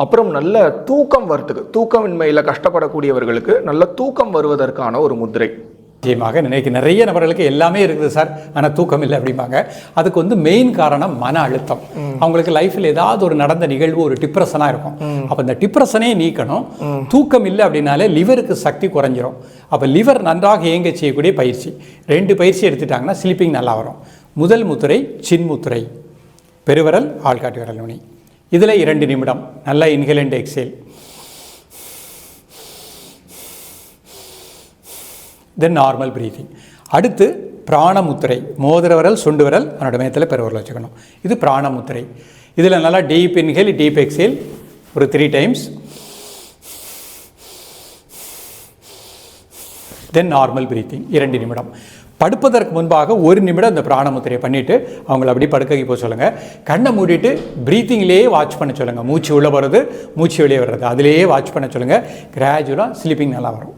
அப்புறம் நல்ல தூக்கம் வரத்துக்கு, தூக்கமின்மையில் கஷ்டப்படக்கூடியவர்களுக்கு நல்ல தூக்கம் வருவதற்கான ஒரு முத்திரை. நிச்சயமாக நிறைய நபர்களுக்கு எல்லாமே இருக்குது சார், ஆனால் தூக்கம் இல்லை அப்படிம்பாங்க. அதுக்கு மெயின் காரணம் மன அழுத்தம். அவங்களுக்கு லைஃப்பில் ஏதாவது ஒரு நடந்த நிகழ்வு ஒரு டிப்ரெஷனாக இருக்கும். அப்போ இந்த டிப்ரெஷனே நீக்கணும். தூக்கம் இல்லை அப்படின்னாலே லிவருக்கு சக்தி குறைஞ்சிரும். அப்போ லிவர் நன்றாக இயங்க செய்யக்கூடிய பயிற்சி 2 பயிற்சி எடுத்துட்டாங்கன்னா ஸ்லீப்பிங் நல்லா வரும். முதல் முத்திரை சின்முத்திரை, பெருவிரல் ஆள்காட்டி விரல் நுனி. இதில் 2 நிமிடம் நல்லா inhale and exhale. Then normal breathing. அடுத்து பிராணமுத்திரை, மோதிர விரல் சுண்டு விரல் அதனோட மேத்தில் பெருவிரல் வச்சுக்கணும். இது பிராணமுத்திரை. இதில் நல்லா டீப் இன்ஹேல் டீப் எக்ஸேல் ஒரு 3 டைம்ஸ். தென் நார்மல் ப்ரீத்திங் 2 நிமிடம். படுப்பதற்கு முன்பாக 1 நிமிடம் இந்த பிராணமுத்திரையை பண்ணிவிட்டு அவங்கள அப்படி படுக்கை போக சொல்லுங்கள். கண்ணை மூடிட்டு ப்ரீத்திங்லேயே வாட்ச் பண்ண சொல்லுங்கள். மூச்சு உள்ளே போகிறது மூச்சு வெளியே வர்றது அதிலேயே வாட்ச் பண்ண சொல்லுங்கள். கிராஜுவலாக ஸ்லீப்பிங் நல்லா வரும்.